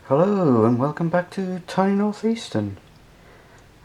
Hello and welcome back to Tiny Northeastern.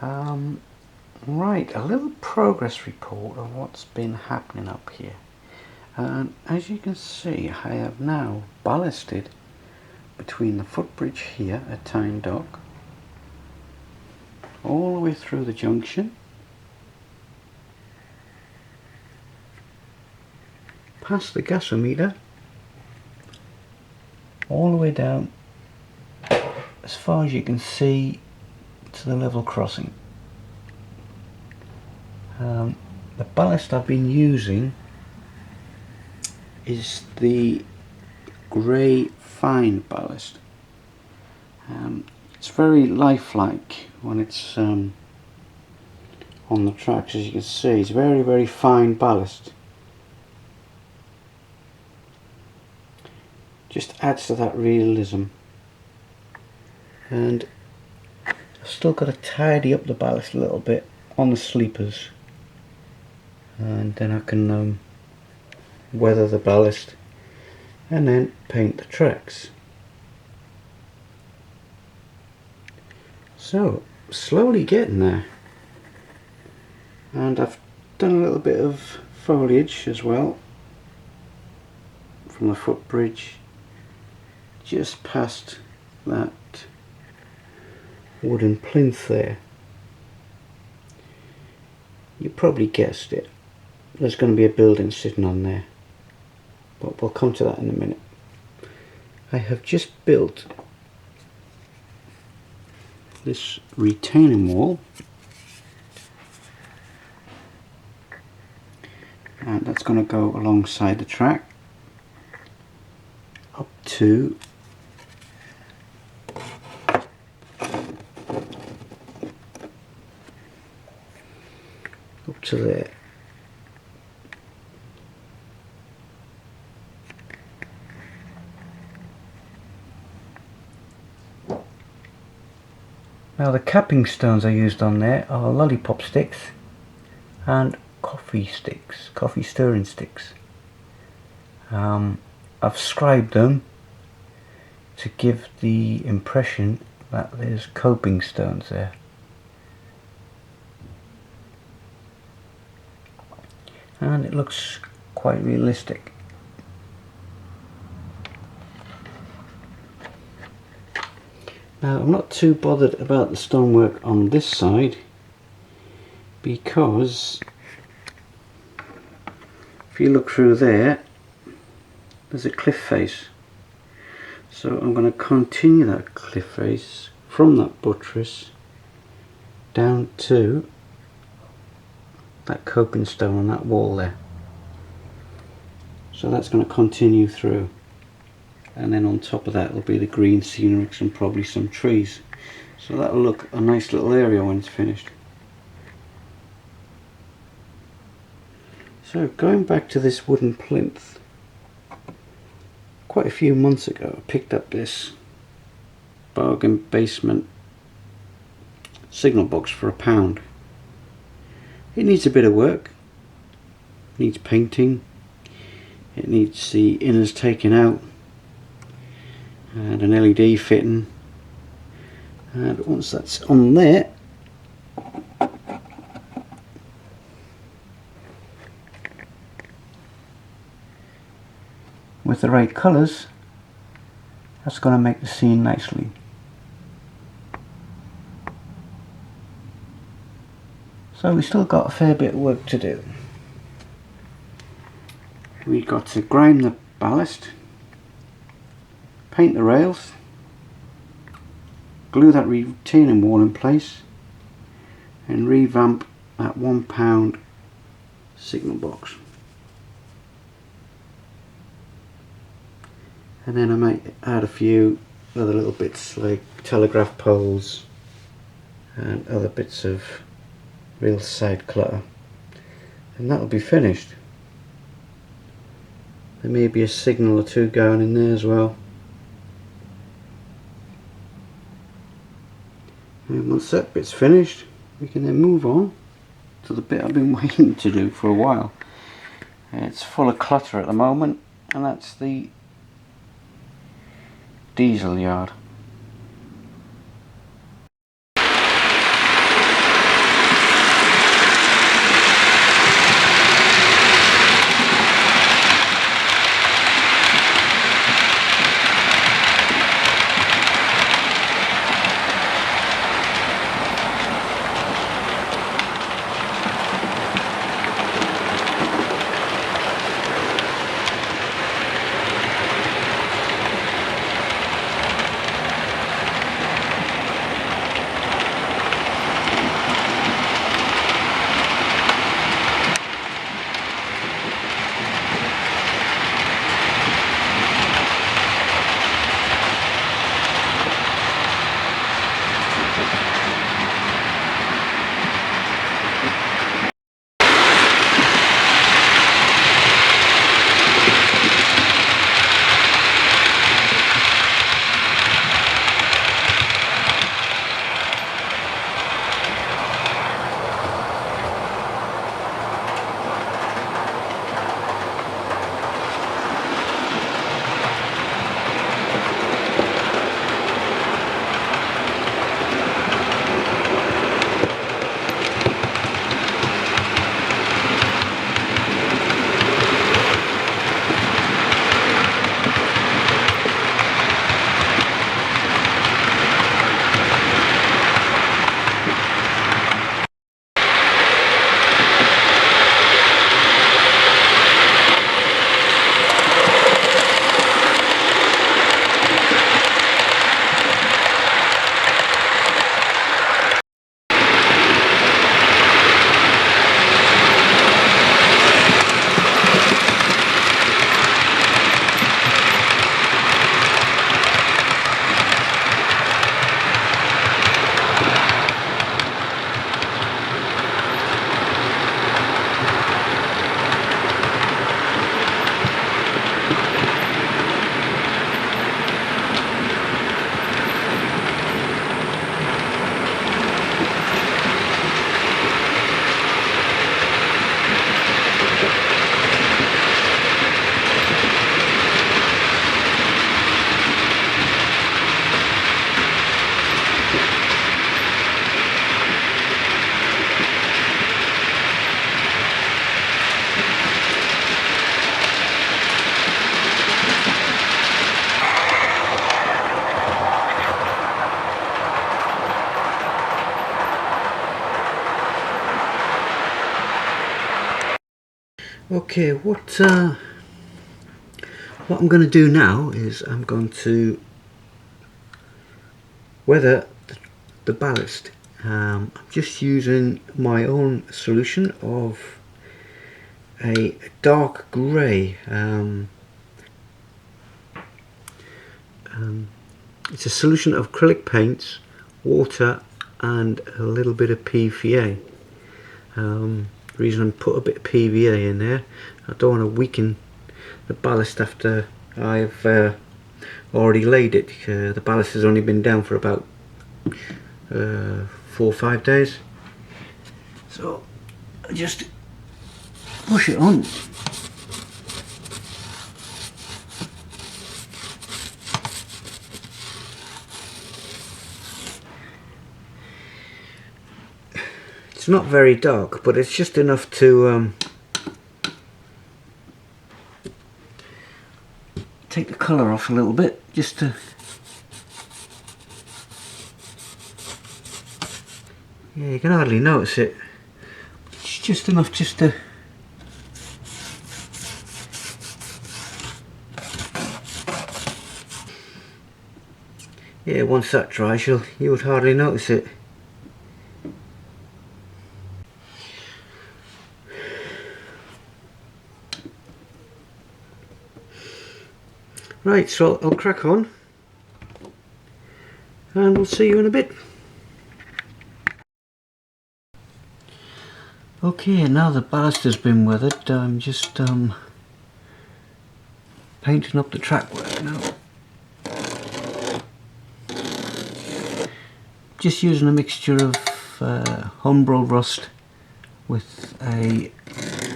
Right, a little progress report on what's been happening up here. And as you can see, I have now ballasted between the footbridge here at Tyne Dock, all the way through the junction, past the gasometer, all the way down as far as you can see to the level crossing. The ballast I've been using is the grey fine ballast. It's very lifelike when it's on the tracks. As you can see, it's very fine ballast. Just adds to that realism. And I've still got to tidy up the ballast a little bit on the sleepers, and then I can weather the ballast and then paint the tracks. So slowly getting there, and I've done a little bit of foliage as well from the footbridge just past that wooden plinth there. You probably guessed it. There's going to be a building sitting on there, but we'll come to that in a minute. I have just built this retaining wall, and that's going to go alongside the track up to there. Now the capping stones I used on there are lollipop sticks and coffee stirring sticks. I've scribed them to give the impression that there's coping stones there. And it looks quite realistic. Now I'm not too bothered about the stonework on this side, because if you look through there, there's a cliff face. So I'm going to continue that cliff face from that buttress down to that coping stone on that wall there. So that's going to continue through, and then on top of that will be the green scenery and probably some trees. So that'll look a nice little area when it's finished. So going back to this wooden plinth, quite a few months ago I picked up this bargain basement signal box for £1. It needs a bit of work, it needs painting, it needs the inners taken out and an LED fitting, and once that's on there, with the right colours, that's going to make the scene nicely. So we've still got a fair bit of work to do. We've got to grime the ballast, paint the rails, glue that retaining wall in place, and revamp that £1 signal box. And then I might add a few other little bits like telegraph poles and other bits of real side clutter, and that'll be finished. There may be a signal or two going in there as well. And once that bit's finished, we can then move on to the bit I've been waiting to do for a while. It's full of clutter at the moment, and that's the diesel yard. Okay, what I'm going to do now is I'm going to weather the ballast. I'm just using my own solution of a dark grey. It's a solution of acrylic paints, water and a little bit of PVA. The reason I'm put a bit of PVA in there, I don't want to weaken the ballast after I've already laid it. The ballast has only been down for about 4 or 5 days, so I just push it on. It's not very dark, but it's just enough to take the colour off a little bit, just to, yeah, you can hardly notice it. It's just enough just to, yeah, once that dries you would hardly notice it. Right, so I'll crack on and we'll see you in a bit. Okay, now the ballast has been weathered, I'm just painting up the trackwork now. Just using a mixture of Humbrol rust with a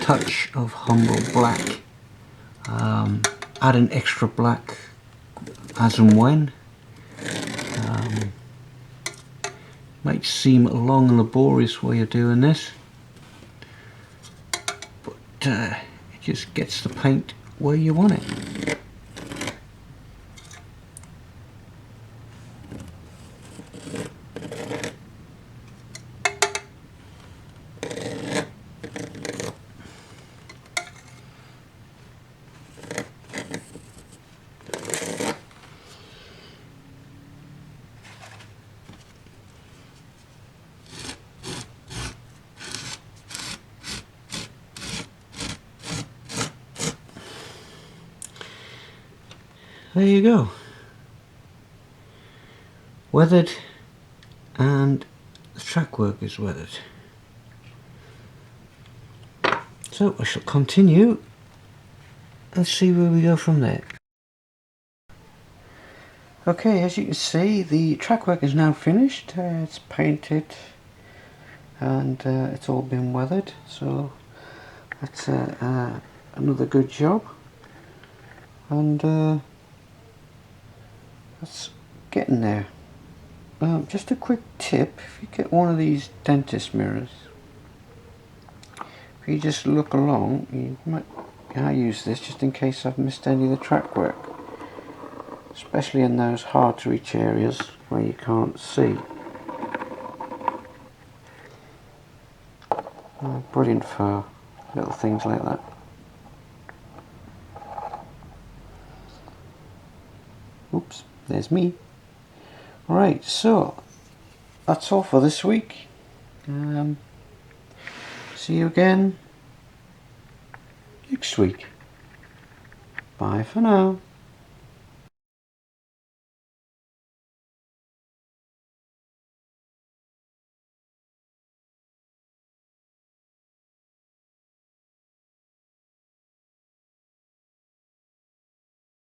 touch of Humbrol black. Add an extra black as and when. Might seem a long and laborious way of doing this, but it just gets the paint where you want it. There you go, weathered, and the trackwork is weathered. So I shall continue and see where we go from there. Okay, as you can see, the trackwork is now finished. It's painted and it's all been weathered, so that's another good job. And that's getting there. Just a quick tip, if you get one of these dentist mirrors, if you just look along, you might, I use this just in case I've missed any of the track work, especially in those hard to reach areas where you can't see. Brilliant for little things like that. Oops, there's me. Alright, so that's all for this week. See you again next week. Bye for now.